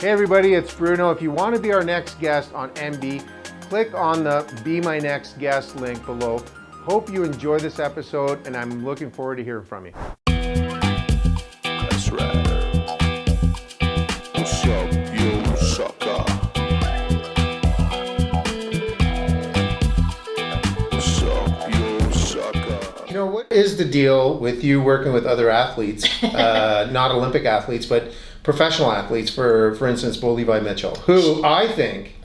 Hey everybody, it's Bruno. If you want to be our next guest on AndB, click on the Be My Next Guest link below. Hope you enjoy this episode, and I'm looking forward to hearing from you. That's right. What's up, you sucker? What's up, you sucker? You know, what is the deal with you working with other athletes, not Olympic athletes, but professional athletes, for instance, Bo Levi Mitchell, who I think,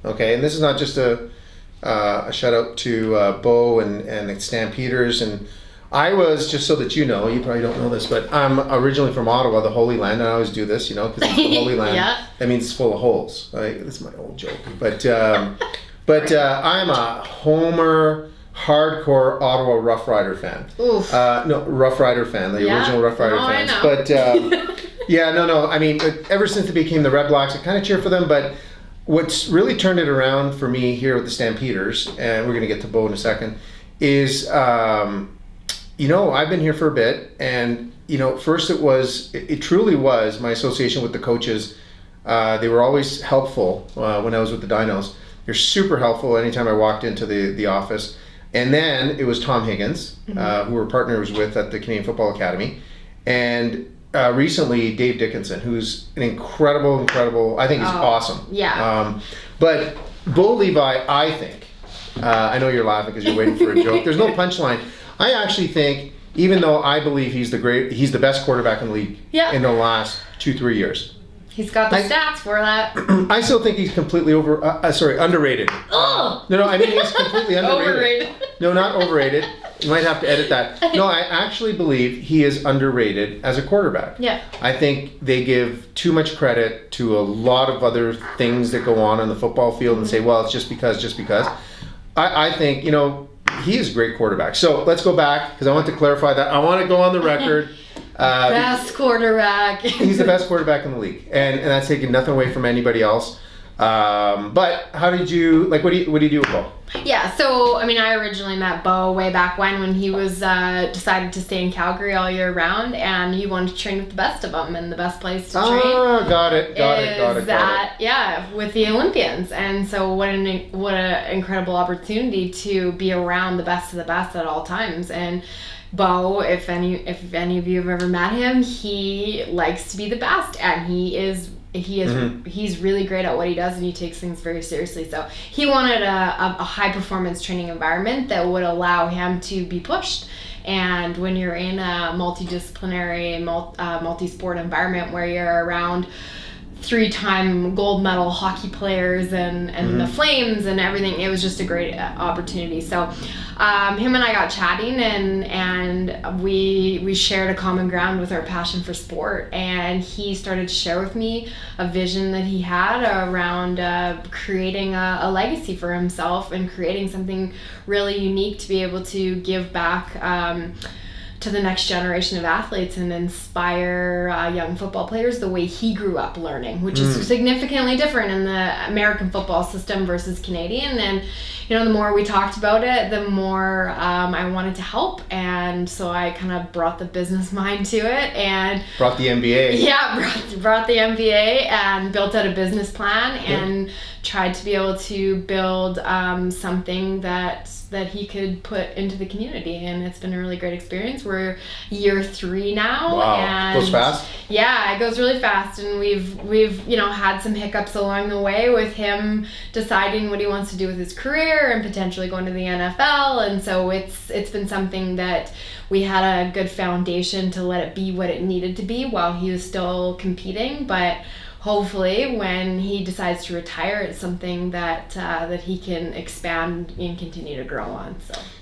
okay, and this is not just a shout out to Bo and the Stampeders, and I was, just so that you know, you probably don't know this, but I'm originally from Ottawa, the Holy Land, and I always do this, you know, because it's the Holy Land. Yeah. That means it's full of holes. Right? This is my old joke, but I'm a Homer hardcore Ottawa Rough Rider fan. Oof. No, Rough Rider fan, the original Rough Rider fans. I know. But yeah, no. I mean, ever since they became the Red Blacks, I kind of cheer for them. But what's really turned it around for me here with the Stampeders, and we're going to get to Bo in a second, is you know, I've been here for a bit, and you know, first it truly was my association with the coaches. They were always helpful when I was with the Dinos. They're super helpful anytime I walked into the office. And then it was Tom Higgins, who we're partners with at the Canadian Football Academy, and recently Dave Dickinson, who's an incredible, I think he's awesome. Yeah. But Bo Levi, I think, I know you're laughing because you're waiting for a joke. There's no punchline. I actually think, even though I believe he's the best quarterback in the league in the last 2-3 years. He's got the stats for that. I still think he's completely underrated. Oh! No, I mean he's completely underrated. Overrated. No, not overrated. You might have to edit that. No, I actually believe he is underrated as a quarterback. Yeah. I think they give too much credit to a lot of other things that go on the football field and say, well, it's just because. I think, you know, he is a great quarterback. So let's go back, because I want to clarify that. I want to go on the record. Best quarterback. He's the best quarterback in the league, and that's taking nothing away from anybody else. But how did you, like, what do you do with Bo? Yeah, so I mean, I originally met Bo way back when he was decided to stay in Calgary all year round, and he wanted to train with the best of them, and the best place to train. Oh, got it. Yeah, with the Olympians, and so what an incredible opportunity to be around the best of the best at all times. And Bo, if any of you have ever met him, he likes to be the best, and he's really great at what he does, and he takes things very seriously. So he wanted a high performance training environment that would allow him to be pushed. And when you're in a multidisciplinary, multi-sport environment where you're around 3-time gold medal hockey players and the Flames and everything, it was just a great opportunity. So him and I got chatting, and we shared a common ground with our passion for sport, and he started to share with me a vision that he had around creating a legacy for himself and creating something really unique to be able to give back to the next generation of athletes and inspire young football players the way he grew up learning, which is significantly different in the American football system versus Canadian. And you know, the more we talked about it, the more I wanted to help, and so I kind of brought the business mind to it and brought the MBA. Yeah, brought the MBA and built out a business plan and tried to be able to build something that he could put into the community, and it's been a really great experience. We're year 3 now. Wow, and goes fast. Yeah, it goes really fast, and we've you know, had some hiccups along the way with him deciding what he wants to do with his career and potentially going to the NFL, and so it's been something that we had a good foundation to let it be what it needed to be while he was still competing, but hopefully when he decides to retire, it's something that he can expand and continue to grow on.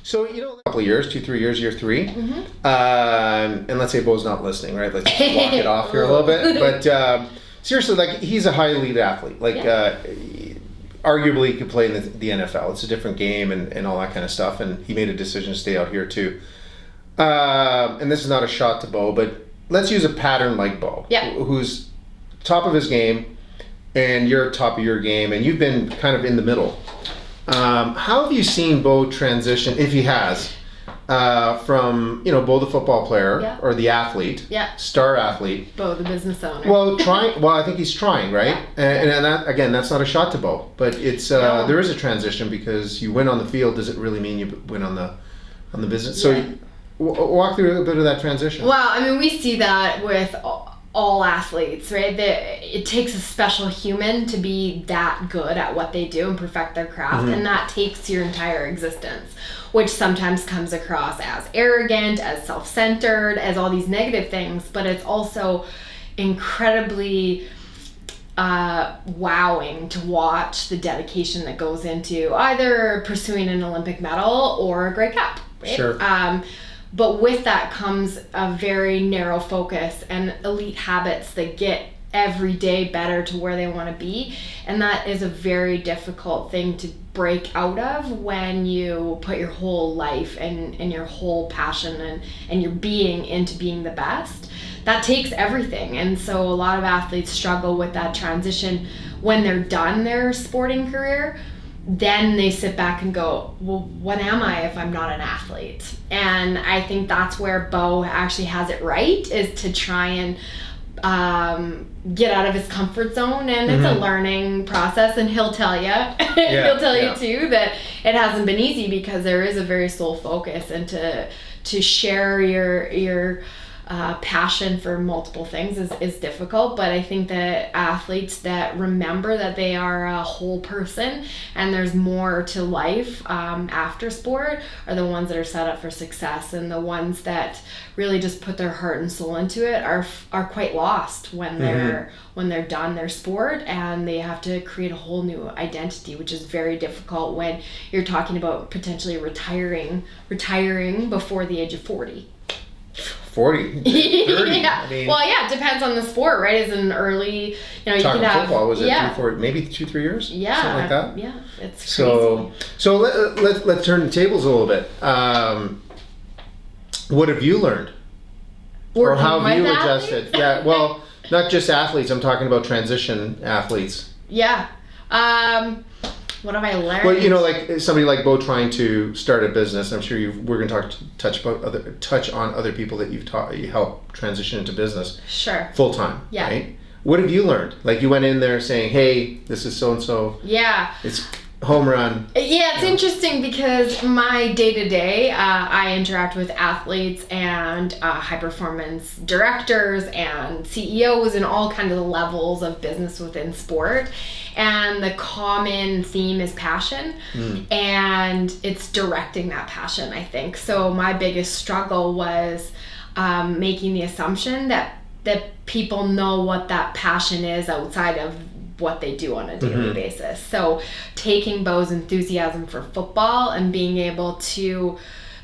So you know, a couple of years, 2-3 years, year 3, and let's say Bo's not listening, right? Let's just walk it off here a little bit. But seriously, like, he's a high elite athlete. Like, arguably he could play in the NFL. It's a different game and all that kind of stuff. And he made a decision to stay out here too. And this is not a shot to Bo, but let's use a pattern like Bo, who's top of his game, and you're top of your game, and you've been kind of in the middle. How have you seen Bo transition, if he has, from, Bo the football player Yeah. or the athlete, Yeah. star athlete. Bo, the business owner. Well, trying. Well, I think he's trying, right? And that, again, that's not a shot to Bo, but it's No. there is a transition because you win on the field. Does it really mean you win on the business? So, Yeah. walk through a bit of that transition. Well, I mean, we see that with all athletes, right? It takes a special human to be that good at what they do and perfect their craft, and that takes your entire existence, which sometimes comes across as arrogant, as self-centered, as all these negative things, but it's also incredibly wowing to watch the dedication that goes into either pursuing an Olympic medal or a Grey Cup, right? Sure. But with that comes a very narrow focus and elite habits that get every day better to where they want to be. And that is a very difficult thing to break out of when you put your whole life and your whole passion and your being into being the best. That takes everything. And so a lot of athletes struggle with that transition when they're done their sporting career. Then they sit back and go, well, what am I if I'm not an athlete? And I think that's where Bo actually has it right, is to try and get out of his comfort zone. And it's a learning process, and he'll tell you, he'll tell you too, that it hasn't been easy because there is a very sole focus, and to share your passion for multiple things is difficult. But I think that athletes that remember that they are a whole person and there's more to life after sport are the ones that are set up for success, and the ones that really just put their heart and soul into it are quite lost when they're done their sport, and they have to create a whole new identity, which is very difficult when you're talking about potentially retiring before the age of 40. 40, 30. Yeah. I mean, Well, yeah, it depends on the sport, right? Is an early, you know, you talking could have football, was it 3, 4, maybe 2-3 years? Yeah, Something like that? yeah, it's So, crazy. so let's turn the tables a little bit. What have you learned? Or how have you adjusted? Yeah, well, not just athletes. I'm talking about transition athletes. Yeah. What have I learned? Well, you know, like somebody like Bo trying to start a business. I'm sure we're going to touch on other people that you helped transition into business. Sure. Full time. Yeah. Right? What have you learned? Like you went in there saying, "Hey, this is so and so. Yeah. It's home run." Yeah, it's interesting because my day-to-day, I interact with athletes and high performance directors and CEOs and all kinds of levels of business within sport. And the common theme is passion, and it's directing that passion, I think. So my biggest struggle was making the assumption that people know what that passion is outside of what they do on a daily basis. So taking Bo's enthusiasm for football and being able to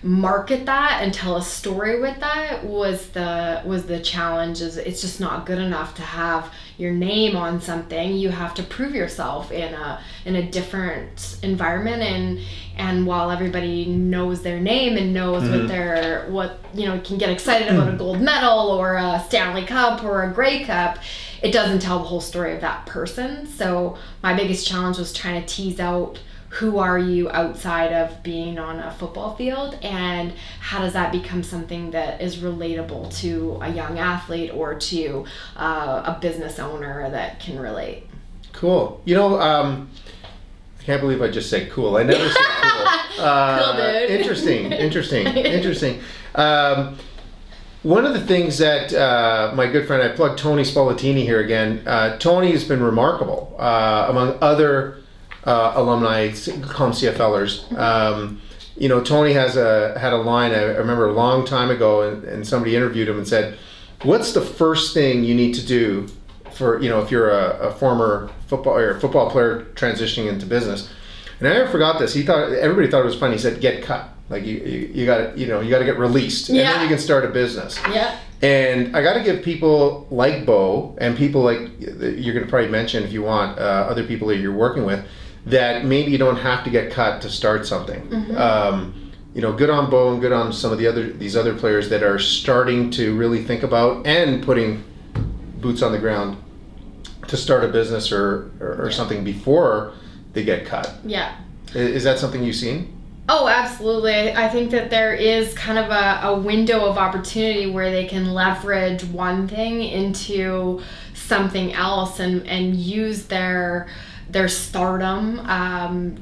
market that and tell a story with that was the challenge. It's just not good enough to have your name on something. You have to prove yourself in a different environment, and while everybody knows their name and knows what can get excited about a gold medal or a Stanley Cup or a Grey Cup, it doesn't tell the whole story of that person. So my biggest challenge was trying to tease out, who are you outside of being on a football field, and how does that become something that is relatable to a young athlete or to a business owner that can relate? Cool. You know, I can't believe I just said cool. I never said cool. Cool, dude. Interesting. One of the things that my good friend, I plugged Tony Spolatini here again. Tony has been remarkable among other alumni, call them CFLers. Tony had a line I remember a long time ago, and somebody interviewed him and said, "What's the first thing you need to do for if you're a former football player transitioning into business?" And I never forgot this. Everybody thought it was funny. He said, "Get cut. Like you got to get released, and then you can start a business." Yeah. And I got to give people like Bo and people like you're going to probably mention if you want other people that you're working with, that maybe you don't have to get cut to start something. Good on Bo and good on some of these other players that are starting to really think about and putting boots on the ground to start a business or something before they get cut. Yeah. Is that something you've seen? Oh, absolutely. I think that there is kind of a window of opportunity where they can leverage one thing into something else and use their stardom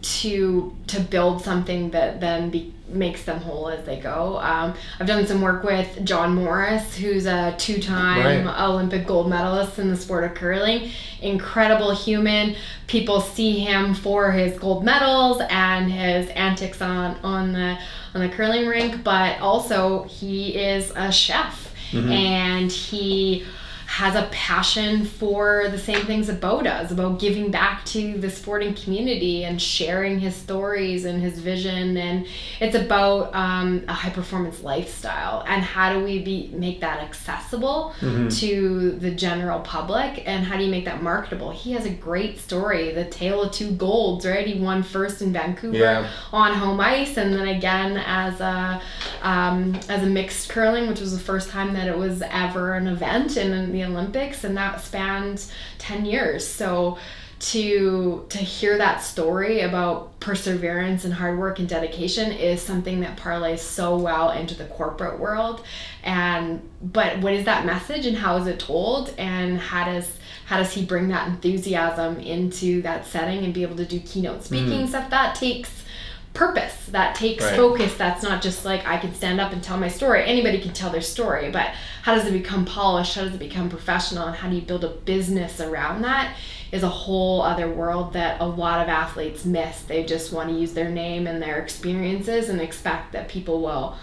to build something that then makes them whole as they go. I've done some work with John Morris, who's a two-time Olympic gold medalist in the sport of curling. Incredible human. People see him for his gold medals and his antics on the curling rink, but also he is a chef, and he has a passion for the same things that Bo does, about giving back to the sporting community and sharing his stories and his vision. And it's about a high performance lifestyle, and how do we make that accessible to the general public, and how do you make that marketable? He has a great story, the tale of two golds, right? He won first in Vancouver on home ice, and then again as a mixed curling, which was the first time that it was ever an event in the Olympics, and that spanned 10 years. So to hear that story about perseverance and hard work and dedication is something that parlays so well into the corporate world. But what is that message, and how is it told, and how does he bring that enthusiasm into that setting and be able to do keynote speaking stuff? That takes purpose, that takes focus. That's not just like, I can stand up and tell my story. Anybody can tell their story, but how does it become polished? How does it become professional? And how do you build a business around that is a whole other world that a lot of athletes miss. They just want to use their name and their experiences and expect that people will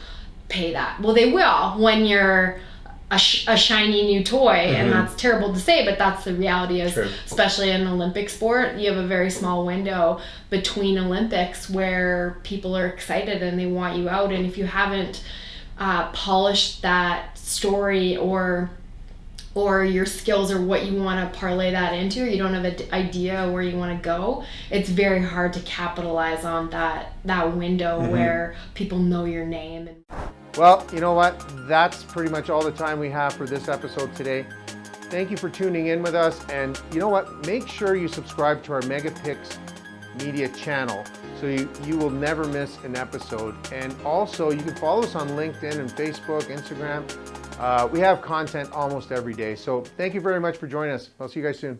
pay that. Well, they will when you're a shiny new toy, and that's terrible to say, but that's the reality. Especially in an Olympic sport, you have a very small window between Olympics where people are excited and they want you out, and if you haven't polished that story or your skills or what you want to parlay that into, or you don't have an idea where you want to go, it's very hard to capitalize on that window where people know your name. Well, you know what? That's pretty much all the time we have for this episode today. Thank you for tuning in with us. And you know what? Make sure you subscribe to our Megapix Media channel so you will never miss an episode. And also, you can follow us on LinkedIn and Facebook, Instagram. We have content almost every day. So thank you very much for joining us. I'll see you guys soon.